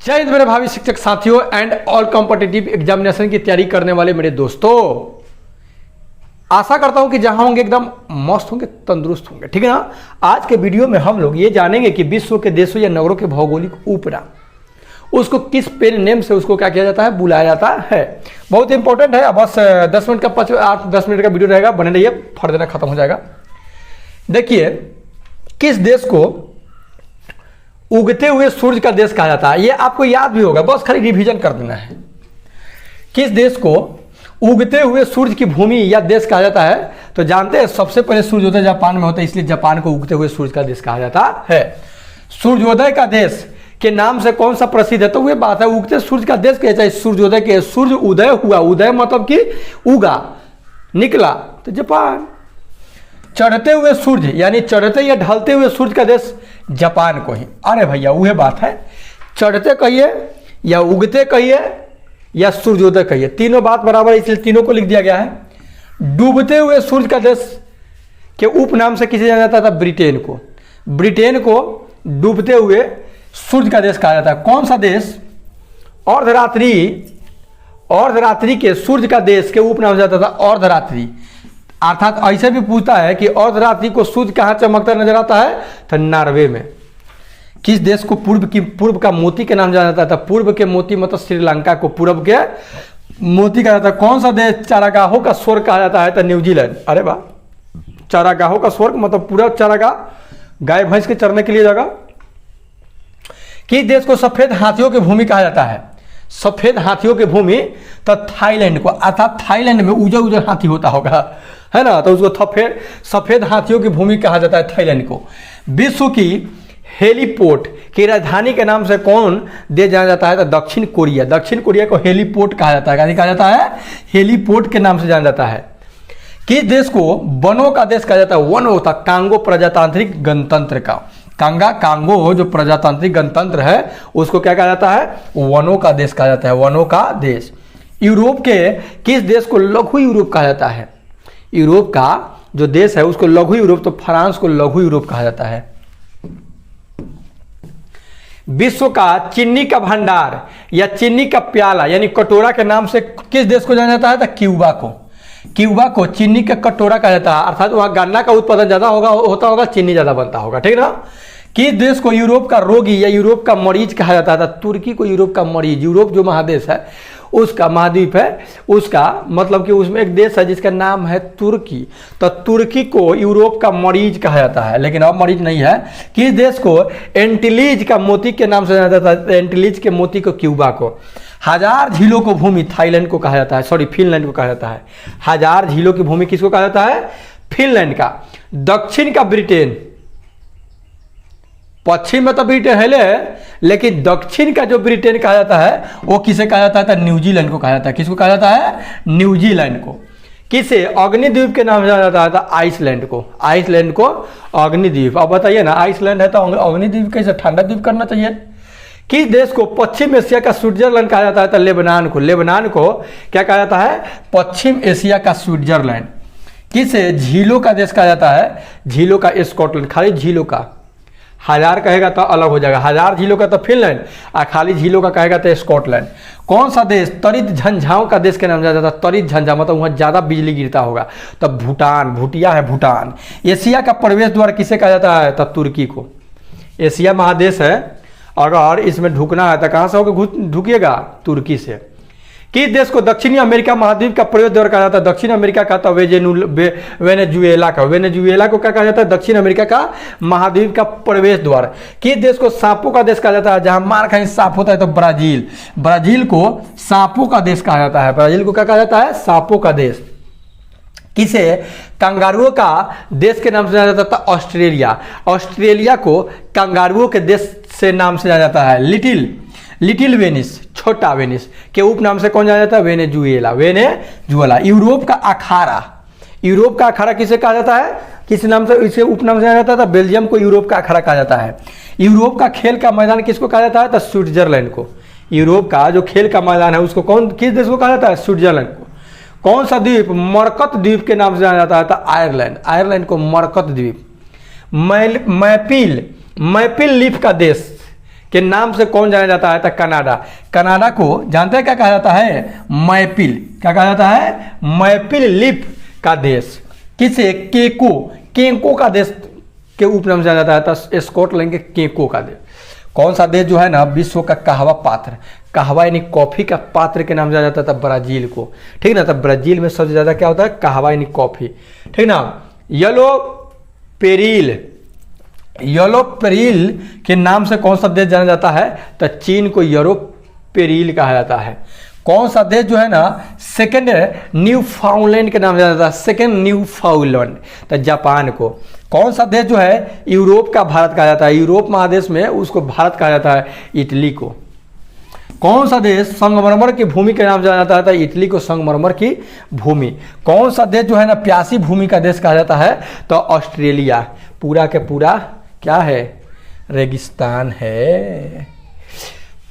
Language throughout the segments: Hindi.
जय हिंद मेरे भावी शिक्षक साथियों एंड ऑल कॉम्पिटिटिव एग्जामिनेशन की तैयारी करने वाले मेरे दोस्तों, आशा करता हूं कि जहां होंगे एकदम मस्त होंगे, तंदुरुस्त होंगे। ठीक है ना। आज के वीडियो में हम लोग ये जानेंगे कि विश्व के देशों या नगरों के भौगोलिक उपनाम, उसको किस पेन नेम से उसको क्या किया जाता है, बुलाया जाता है। बहुत इंपॉर्टेंट है। बस 10 मिनट का 8-10 मिनट का वीडियो रहेगा, बने रहिए, फट देना खत्म हो जाएगा। देखिए, किस देश को उगते हुए सूर्य का देश कहा जाता है, ये आपको याद भी होगा, बस खाली रिवीजन कर देना है। किस देश को उगते हुए सूर्य की भूमि या देश कहा जाता है, तो जानते हैं सबसे पहले सूर्योदय जापान में होता है, इसलिए जापान को उगते हुए सूर्य का देश कहा जाता है। सूर्योदय का देश के नाम से कौन सा प्रसिद्ध है, तो वह बात है उगते सूर्य का देश कहता है सूर्योदय के। सूर्य उदय हुआ, उदय मतलब कि उगा, निकला, तो जापान। चढ़ते हुए सूर्य यानी चढ़ते या ढलते हुए सूर्य का देश जापान को ही। अरे भैया वह बात है, चढ़ते कहिए या उगते कहिए या सूर्योदय कहिए, तीनों बात बराबर है, इसलिए तीनों को लिख दिया गया है। डूबते हुए सूर्य का देश के उपनाम से किसे जाना जाता था, ब्रिटेन को। ब्रिटेन को डूबते हुए सूर्य का देश कहा जाता है। कौन सा देश अर्धरात्रि के सूर्य का देश के उपनाम जाता था, अर्धरात्रि। अर्थात ऐसे भी पूछता है कि अर्धरात्रि को सूर्य कहाँ चमकता नजर आता है, तो नॉर्वे में। किस देश को पूर्व का मोती के नाम जाना जाता था, पूर्व के मोती मतलब श्रीलंका को पूर्व के मोती कहा जाता है। कौन सा देश चारागाहों का स्वर्ग कहा जाता है, तो न्यूजीलैंड। अरे वाह, चारागाहों का स्वर्ग मतलब पूरा चारागाह, गाय भैंस के चरने के लिए जगह। किस देश को सफेद हाथियों की भूमि कहा जाता है, सफेद हाथियों की भूमि, तो थाईलैंड को। अर्थात थाईलैंड में उजर उजर हाथी होता होगा, है ना, तो उसको सफेद हाथियों की भूमि कहा जाता है थाईलैंड को। विश्व की हेलीपोर्ट की राजधानी के नाम से कौन देश जाना जाता है, तो दक्षिण कोरिया। दक्षिण कोरिया को हेलीपोर्ट कहा जाता है, कहा जाता है हेलीपोर्ट के नाम से जाना जाता है। किस देश को वनों का देश कहा जाता है, वन होता कांगो प्रजातांत्रिक गणतंत्र का। कांगो जो प्रजातांत्रिक गणतंत्र है उसको क्या कहा जाता है, वनों का देश कहा जाता है, वनों का देश। यूरोप के किस देश को लघु यूरोप कहा जाता है, यूरोप का जो देश है उसको लघु यूरोप, तो फ्रांस को लघु यूरोप कहा जाता है। विश्व का चीनी का भंडार या चीनी का प्याला यानी कटोरा के नाम से किस देश को जाना जाता है, तो क्यूबा को। क्यूबा को चीनी का कटोरा कहा जाता है, अर्थात वहां गन्ना का उत्पादन ज्यादा होता होगा, चीनी ज्यादा बनता होगा। ठीक ना। किस देश को यूरोप का रोगी या यूरोप का मरीज कहा जाता था, तुर्की को यूरोप का मरीज। यूरोप जो महादेश है उसका महाद्वीप है, उसका मतलब कि उसमें एक देश है जिसका नाम है तुर्की, तो तुर्की को यूरोप का मरीज कहा जाता है, लेकिन अब मरीज नहीं है। किस देश को एंटीलीज का मोती के नाम से जाना जाता है, एंटीलीज के मोती को क्यूबा को। हजार झीलों को भूमि थाईलैंड को कहा जाता है, सॉरी फिनलैंड को कहा जाता है। हजार झीलों की भूमि किसको कहा जाता है, फिनलैंड का। दक्षिण का ब्रिटेन, पश्चिम में तो ब्रिटेन है लेकिन दक्षिण का जो ब्रिटेन कहा जाता है वो किसे कहा जाता है, तो न्यूजीलैंड को कहा जाता है। किसको कहा जाता है, न्यूजीलैंड को। किसे अग्निद्वीप के नाम से जाना जाता है, तो आइसलैंड को। आइसलैंड को अग्निद्वीप। अब बताइए ना, आइसलैंड है तो अग्निद्वीप कैसे, ठंडा द्वीप करना चाहिए। किस देश को पश्चिम एशिया का स्विट्जरलैंड कहा जाता है, तो लेबनान को। लेबनान को क्या कहा जाता है, पश्चिम एशिया का स्विट्जरलैंड। किसे झीलों का देश कहा जाता है, झीलों का स्कॉटलैंड। खाली झीलों का, हजार कहेगा तो अलग हो जाएगा, हजार झीलों का तो फिनलैंड, और खाली झीलों का कहेगा तो स्कॉटलैंड। कौन सा देश त्वरित झंझाओं का देश के नाम जाता था, त्वरित झंझा मतलब वहाँ ज़्यादा बिजली गिरता होगा, तो भूटान। भूटिया है भूटान। एशिया का प्रवेश द्वार किसे कहा जाता है, तो तुर्की को। एशिया महादेश है, अगर इसमें ढुकना है तो कहाँ से होकर ढुकिएगा, तुर्की से। किस देश को दक्षिणी अमेरिका महाद्वीप का प्रवेश द्वार कहा जाता है, दक्षिण अमेरिका का, तो वेनेजुएला का। वेनेजुएला को क्या कहा जाता है, दक्षिण अमेरिका का महाद्वीप का प्रवेश द्वार। किस देश को सांपों का देश कहा जाता है, जहां मार कहीं सांप होता है, तो ब्राजील। ब्राजील को सांपों का देश कहा जाता है, ब्राजील को क्या कहा जाता है, सांपों का देश। किसे कंगारुओं का देश के नाम से जाना जाता था, ऑस्ट्रेलिया। ऑस्ट्रेलिया को कंगारुओं के देश से नाम से जाना जाता है। लिटिल वेनिस, छोटा वेनिस के उपनाम से कौन जाना जाता है, वेनेजुएला। वेनेजुएला। यूरोप का अखाड़ा, यूरोप का अखाड़ा किसे कहा जाता है, किस नाम से, इसे उपनाम से जाना जाता था, बेल्जियम को यूरोप का अखाड़ा कहा जाता है। यूरोप का खेल का मैदान किसको कहा जाता है, तो स्विट्जरलैंड को। यूरोप का जो खेल का मैदान है उसको किस देश को कहा जाता है, स्विट्जरलैंड को। कौन सा द्वीप, मरकत द्वीप के नाम से जाना जाता है, तो आयरलैंड। आयरलैंड को मरकत द्वीप। मैपिल लीफ का देश के नाम से कौन जाना जाता है? तो कनाडा। कनाडा को जानते हैं क्या कहा जाता है? मैपिल। क्या कहा जाता है? मैपिल लीफ का देश। किसे? केको। केको का देश के उपनाम से जाना जाता है, तो स्कॉटलैंड के केको का देश। कौन सा देश जो है ना विश्व का कहवा पात्र, कहवा यानी कॉफी का पात्र के नाम से जाना जाता था? ब्राजील को। ठीक ना, तो ब्राजील में सबसे ज्यादा क्या होता है? कहवा यानी कॉफी। ठीक ना। येलो पेरिल, येलो पेरिल के नाम से कौन सा देश जाना जाता है? तो चीन को येलो पेरिल कहा जाता है। कौन सा देश जो है ना सेकंड न्यू फाउंडलैंड के नाम से जाना जाता है? सेकंड न्यू फाउंडलैंड, तो जापान को। कौन सा देश जो है यूरोप का भारत कहा जाता है? यूरोप महादेश में उसको भारत कहा जाता है, इटली को। कौन सा देश संगमरमर की भूमि के नाम से जाना जाता है? इटली को संगमरमर की भूमि। कौन सा देश जो है ना प्यासी भूमि का देश कहा जाता है? तो ऑस्ट्रेलिया। पूरा के पूरा क्या है? रेगिस्तान है।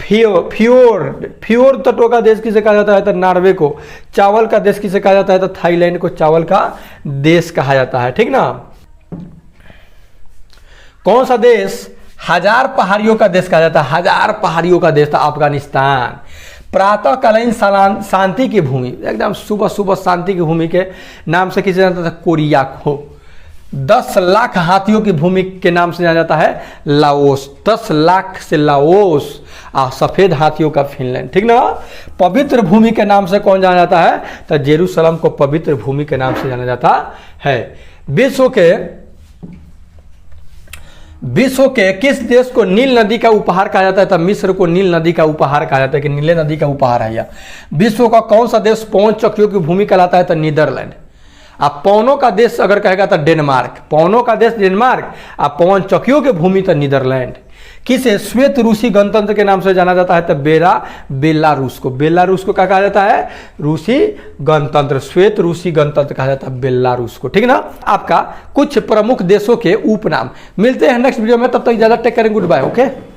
फ्योर्ड तटों का देश किसे कहा जाता है? तो नॉर्वे को। चावल का देश किसे कहा जाता है? तो थाईलैंड को चावल का देश कहा जाता है। ठीक ना। कौन सा देश हजार पहाड़ियों का देश कहा जाता है? हजार पहाड़ियों का देश था अफगानिस्तान। प्रातःकालीन शांति की भूमि, एकदम सुबह सुबह शांति की भूमि के नाम से किसे जाना जाता था? कोरिया को। 10 लाख हाथियों की भूमि के नाम से जाना जाता है लाओस। 10 लाख से लाओस। सफेद हाथियों का फिनलैंड। ठीक ना। पवित्र भूमि के नाम से कौन जाना जाता है? तो जेरूसलम को पवित्र भूमि के नाम से जाना जाता है। विश्व के किस देश को नील नदी का उपहार कहा जाता है? तो मिस्र को नील नदी का उपहार कहा जाता है कि नीले नदी का उपहार है यह। विश्व का कौन सा देश पवन चक्कियों की भूमि कहलाता है? तो नीदरलैंड। अब पवनों का देश अगर कहेगा तो डेनमार्क। पवनों का देश डेनमार्क, अब पवन चक्कियों की भूमि तो नीदरलैंड। किसे श्वेत रूसी गणतंत्र के नाम से जाना जाता है? तो बेलारूस को। बेलारूस को क्या कहा जाता है? रूसी गणतंत्र। श्वेत रूसी गणतंत्र कहा जाता है बेलारूस को। ठीक ना। आपका कुछ प्रमुख देशों के उपनाम। मिलते हैं नेक्स्ट वीडियो में, तब तक ज्यादा take care, good bye. Okay.